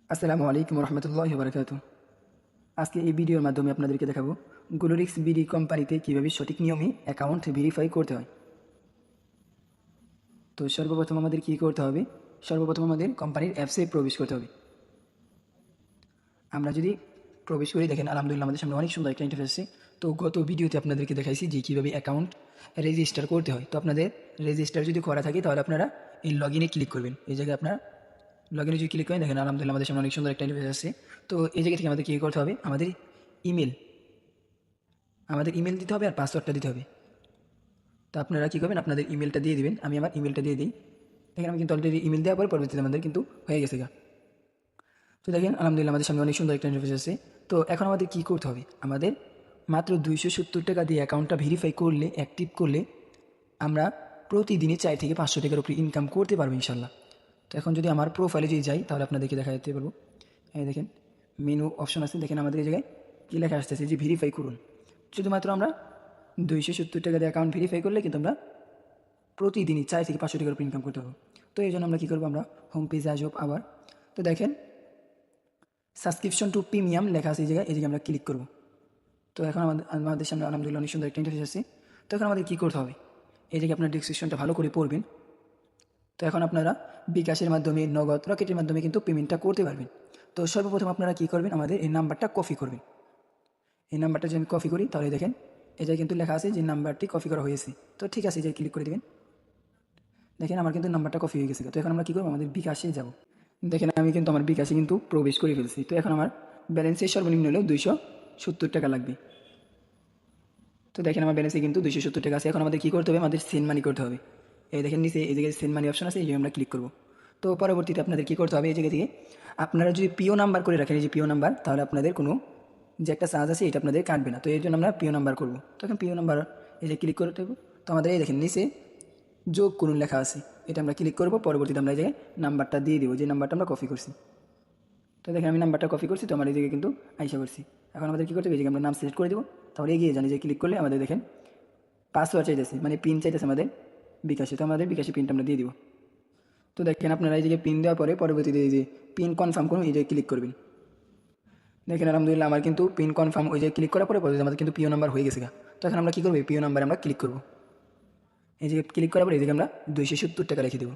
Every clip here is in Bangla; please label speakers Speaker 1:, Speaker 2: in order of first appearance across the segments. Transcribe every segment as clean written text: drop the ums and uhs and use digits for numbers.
Speaker 1: আসসালামু আলাইকুম রহমতুল্লাহি বারাকাতুহু। আজকে এই ভিডিওর মাধ্যমে আপনাদেরকে দেখাবো গ্লোরিক্স বিডি কোম্পানিতে কীভাবে সঠিক নিয়মে অ্যাকাউন্ট ভেরিফাই করতে হয়। তো সর্বপ্রথম আমাদের কী করতে হবে? সর্বপ্রথম আমাদের কোম্পানির অ্যাপসে প্রবেশ করতে হবে। আমরা যদি প্রবেশ করি, দেখেন আলহামদুলিল্লাহ আমাদের সামনে অনেক সুন্দর একটা ইন্টারফেস আছে। তো গত ভিডিওতে আপনাদেরকে দেখাইছি যে কীভাবে অ্যাকাউন্ট রেজিস্টার করতে হয়। তো আপনাদের রেজিস্টার যদি করা থাকে তাহলে আপনারা এই লগ ইনে ক্লিক করবেন। এই জায়গায় আপনারা লগ ইনে যদি ক্লিক করেন, দেখেন আলহামদুলিল্লাহ আমাদের সামনে অনেক সুন্দর একটা ইন্টারফেস আছে। তো এই জায়গা থেকে আমাদের কী করতে হবে? ইমেল আমাদের ইমেল দিতে হবে আর পাসওয়ার্ডটা দিতে হবে। তো আপনারা কী করবেন? আপনাদের ইমেলটা দিয়ে দিবেন। আমি আমার ইমেলটা দিয়ে দিই। দেখেন আমি কিন্তু অলরেডি ইমেল দেওয়ার পর পরবর্তীতে আমাদের কিন্তু হয়ে গেছে গা। তো দেখেন আলহামদুলিল্লাহ আমাদের সামনে অনেক সুন্দর একটা ইন্টারফেস আছে। তো এখন আমাদের কী করতে হবে? আমাদের মাত্র 270 টাকা দিয়ে অ্যাকাউন্টটা ভেরিফাই করলে, অ্যাক্টিভ করলে আমরা প্রতিদিনই 4 থেকে 500 টাকার উপরে ইনকাম করতে পারবো ইনশাল্লাহ। তো এখন যদি আমার প্রোফাইলে যদি যাই তাহলে আপনাদেরকে দেখা যেতে পারবো। এই দেখেন মেনু অপশন আছে, দেখেন আমাদের এই জায়গায় কী লেখা আসতেছে যে ভেরিফাই করুন। শুধুমাত্র আমরা 270 টাকা দিয়ে অ্যাকাউন্ট ভেরিফাই করলে কিন্তু আমরা প্রতিদিনই 4 থেকে 500 টাকার উপর ইনকাম করতে পারবো। তো এই জন্য আমরা কী করবো? আমরা হোম পেজে আসবো আবার। তো দেখেন সাবস্ক্রিপশন টু প্রিমিয়াম লেখা আছে এই জায়গায়, এই জায়গায় আমরা ক্লিক করবো। তো এখন আমাদের সামনে আলহামদুলিল্লাহ অনেক সুন্দর একটা ইন্টারফেস আছে। তো এখন আমাদের কী করতে হবে? এই জায়গায় আপনার ডিসক্রিপশনটা ভালো করে পড়বেন। তো এখন আপনারা বিকাশের মাধ্যমে, নগদ, রকেটের মাধ্যমে কিন্তু পেমেন্টটা করতে পারবেন। তো সর্বপ্রথম আপনারা কী করবেন? আমাদের এই নাম্বারটা কপি করবেন। এই নাম্বারটা যদি আমি কপি করি তাহলে দেখেন এই জায়গায় কিন্তু লেখা আছে যে নাম্বারটি কপি করা হয়েছে। তো ঠিক আছে, এই জায়গায় ক্লিক করে দেবেন। দেখেন আমার কিন্তু নাম্বারটা কপি হয়ে গেছে। তো এখন আমরা কী করবো? আমাদের বিকাশে যাব। দেখেন আমি কিন্তু আমার বিকাশে কিন্তু প্রবেশ করে ফেলছি। তো এখন আমার ব্যালেন্সের সর্বনিম্ন হলেও 270 টাকা লাগবে। তো দেখেন আমার ব্যালেন্সে কিন্তু 270 টাকা আছে। এখন আমাদের কী করতে হবে? আমাদের সেন্ড মানি করতে হবে। এই দেখেন নিচে এই জায়গায় সেন্ড মানি অপশন আছে, এই জায়গায় আমরা ক্লিক করব। তো পরবর্তীতে আপনাদের কী করতে হবে? এই জায়গা থেকে আপনারা যদি পিও নাম্বার করে রাখেন, এই যে পিও নাম্বার, তাহলে আপনাদের কোনো যে একটা চার্জ আছে এটা আপনাদের কাটবে না। তো এর জন্য আমরা পিও নাম্বার করবো। তো এখন পিও নাম্বার এই যে ক্লিক করতে হবে। তো আমাদের এই দেখেন নিচে যোগ করুন লেখা আছে, এটা আমরা ক্লিক করবো। পরবর্তীতে আমরা এই জায়গায় নাম্বারটা দিয়ে দেবো, যে নাম্বারটা আমরা কপি করছি। তো দেখেন আমি নাম্বারটা কপি করছি, তো আমার এই জায়গায় কিন্তু আইসা করছি। এখন আমাদের কী করতে হবে? এই জায়গায় আমরা নাম সিলেক্ট করে দেবো। তাহলে এগিয়ে জানি যে ক্লিক করলে আমাদের দেখেন পাসওয়ার্ড চাইতেছে, মানে পিন চাইতেছে আমাদের বিকাশে। তো আমাদের বিকাশে পিনটা আমরা দিয়ে দিব। তো দেখেন আপনারা এই জায়গায় পিন দেওয়ার পরে পরবর্তীতে এই যে পিন কনফার্ম করুন, এই জায়গায় ক্লিক করবেন। দেখেন আলহামদুলিল্লাহ আমার কিন্তু পিন কনফার্ম ওই জায়গায় ক্লিক করার পরে পরবর্তীতে আমাদের কিন্তু পিও নাম্বার হয়ে গেছে গা। তো এখন আমরা কী করবো? পিও নাম্বারে আমরা ক্লিক করবো। এই জায়গায় ক্লিক করার পরে এই জায়গায় আমরা 270 টাকা রেখে দেবো।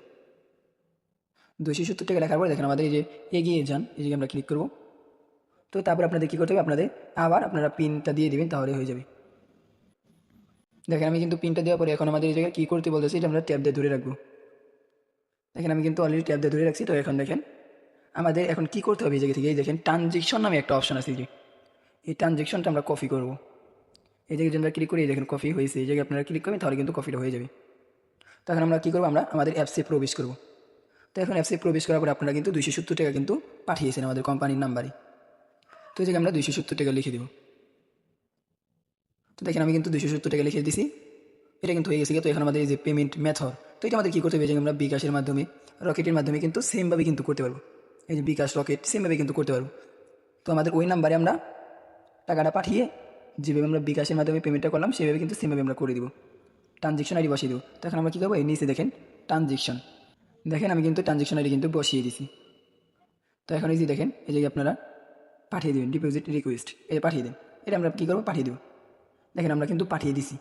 Speaker 1: 270 টাকা লেখার পরে দেখেন আমাদের এই যে এগিয়ে যান, এই জায়গায় আমরা ক্লিক করবো। তো তারপর আপনাদের কী করতে হবে? আপনাদের আবার আপনারা পিনটা দিয়ে দেবেন, তাহলে হয়ে যাবে। দেখেন আমি কিন্তু পিনটা দেওয়ার পরে এখন আমাদের এই জায়গায় কী করতে বলতেছে, এটা আমরা ট্যাব দিয়ে ধরে রাখবো। দেখেন আমি কিন্তু অলরেডি ট্যাব দিয়ে ধরে রাখছি। তো এখন দেখেন আমাদের এখন কী করতে হবে? এই জায়গা থেকে এই দেখেন ট্রানজেকশন নামে একটা অপশন আছে, যে এই ট্রানজেকশনটা আমরা কপি করবো। এই জায়গায় যদি আমরা ক্লিক করি, এই দেখেন কপি হয়েছে, এই জায়গায় আপনারা ক্লিক করবেন, তাহলে কিন্তু কপিটা হয়ে যাবে। তো এখন আমরা কী করবো? আমরা আমাদের অ্যাপসে প্রবেশ করবো। তো এখন অ্যাপসে প্রবেশ করার পরে আপনারা কিন্তু 270 টাকা কিন্তু পাঠিয়েছেন আমাদের কোম্পানির নাম্বারে। তো এই জায়গায় আমরা 270 টাকা লিখে দেবো। তো দেখেন আমি কিন্তু 270 টাকা লিখে দিছি, এটা কিন্তু হয়ে গেছে। তো এখন আমাদের এই যে পেমেন্ট মেথড, তো এটা আমাদের কী করতে হবে? যে আমরা বিকাশের মাধ্যমে, রকেটের মাধ্যমে কিন্তু সেমভাবে কিন্তু করতে পারবো। এই যে বিকাশ, রকেট সেমভাবে কিন্তু করতে পারবো। তো আমাদের ওই নাম্বারে আমরা টাকাটা পাঠিয়ে যেভাবে আমরা বিকাশের মাধ্যমে পেমেন্টটা করলাম সেভাবে কিন্তু সেমভাবে আমরা করে দেবো। ট্রানজেকশন আইডি বসিয়ে দেবো। তো এখন আমরা কী করবো? এই নিচে দেখেন ট্রানজেকশন, দেখেন আমি কিন্তু ট্রানজেকশন আইডি কিন্তু বসিয়ে দিছি। তো এখন এই যে দেখেন এই যে আপনারা পাঠিয়ে দেবেন ডিপোজিট রিকোয়েস্ট, এটা পাঠিয়ে দেন। এটা আমরা কী করবো? পাঠিয়ে দেবো। দেখেন আমরা কিন্তু পাঠিয়ে দিছি,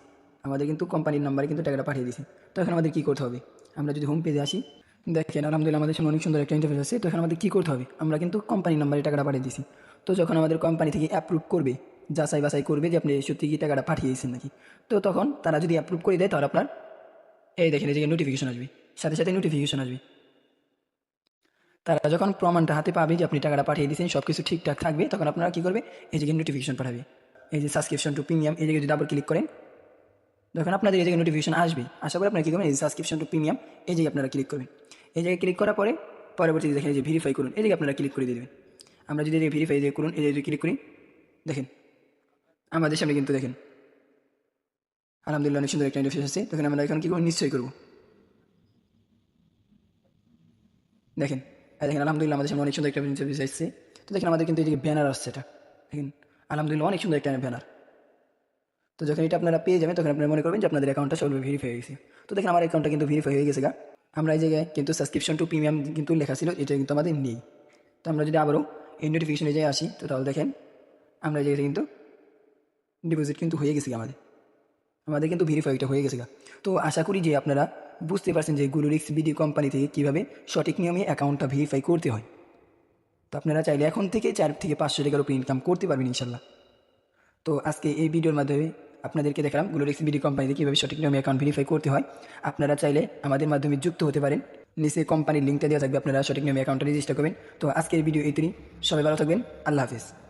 Speaker 1: আমাদের কিন্তু কোম্পানির নাম্বারে কিন্তু টাকাটা পাঠিয়ে দিছি। তো এখন আমাদের কী করতে হবে? আমরা যদি হোম পেজে আসি, দেখেন আলহামদুলিল্লাহ আমাদের সামনে অনেক সুন্দর একটা ইন্টারফেস আছে। তো এখন আমাদের কী করতে হবে? আমরা কিন্তু কোম্পানির নাম্বারে টাকাটা পাঠিয়ে দিছি। তো যখন আমাদের কোম্পানি থেকে অ্যাপ্রুভ করবে, যাচাই বাছাই করবে যে আপনি সত্যি কি টাকাটা পাঠিয়েছেন নাকি, তো তখন তারা যদি অ্যাপ্রুভ করে দেয় তাহলে আপনার এই দেখেন এই যে নোটিফিকেশন আসবে, সাথে সাথে নোটিফিকেশন আসবে। তারা যখন প্রমাণটা হাতে পাবে যে আপনি টাকাটা পাঠিয়ে দিয়েছেন, সব কিছু ঠিকঠাক থাকবে, তখন আপনারা কী করবে? এই যে নোটিফিকেশন পাঠাবে। এই যে সাবস্ক্রিপশন টু প্রিমিয়াম, এই জায়গায় যদি ডাবল ক্লিক করেন, যখন আপনাদের এই জায়গায় নোটিফিকেশন আসবে, আশা করি আপনারা কী করবেন? এই যে সাবস্ক্রিপশন টু প্রিমিয়াম, এই জায়গায় আপনারা ক্লিক করবেন। এই জায়গায় ক্লিক করার পরে পরবর্তীতে দেখেন এই যে ভেরিফাই করুন, এই জায়গায় আপনারা ক্লিক করে দিয়ে দেবেন। আমরা যদি এই যে ভেরিফাই যে করুন, এই যে ক্লিক করি, দেখেন আমাদের সামনে কিন্তু দেখেন আলহামদুলিল্লাহ অনেক সুন্দর একটা ইন্টারফেস আছে। তখন আমরা এখন কী করবো? নিশ্চয়ই করবো। দেখেন দেখেন আলহামদুলিল্লাহ আমাদের সামনে অনেক সুন্দর একটা ইন্টারফেস আসছে। তো দেখেন আমাদের কিন্তু এই যে ব্যানার আসছে, এটা দেখেন আলহামদুলিল্লাহ অনেক সুন্দর একটা ব্যানার। তো যখন এটা আপনারা পেয়ে যাবেন তখন আপনারা মনে করবেন যে আপনাদের অ্যাকাউন্টটা সবগুলো ভেরিফাই হয়ে গেছে। তো দেখেন আমার অ্যাকাউন্টটা কিন্তু ভেরিফাই হয়ে গেছে গা। আমরা এই জায়গায় কিন্তু সাবস্ক্রিপশন টু প্রিমিয়াম কিন্তু লেখা ছিল, এটা কিন্তু আমাদের নেই। তো তো আমরা যদি আবারও এই নোটিফিকেশনে যাই আসি, তো তাহলে দেখেন আমরা যে কিন্তু ডিপোজিট কিন্তু হয়ে গেছে আমাদের কিন্তু ভেরিফাইটা হয়ে গেছে। তো আশা করি যে আপনারা বুঝতে পারছেন যে গ্লোরিক্স বিডি কোম্পানি থেকে কীভাবে সঠিক নিয়মে অ্যাকাউন্টটা ভেরিফাই করতে হয়। তো আপনারা চাইলে এখন থেকে 4 থেকে 500 টাকার উপরে ইনকাম করতে পারবেন ইনশাল্লাহ। তো আজকে এই ভিডিওর মাধ্যমে আপনাদেরকে দেখালাম গ্লোরিক্স বিডি কোম্পানিতে কীভাবে সঠিক নিয়মে অ্যাকাউন্ট ভেরিফাই করতে হয়। আপনারা চাইলে আমাদের মাধ্যমে যুক্ত হতে পারেন, নিচে কোম্পানির লিঙ্কটা দেওয়া থাকবে, আপনারা সঠিক নিয়মে অ্যাকাউন্টটা রেজিস্টার করবেন। তো আজকের ভিডিও এইটুকুই, সবাই ভালো থাকবেন, আল্লাহ হাফিজ।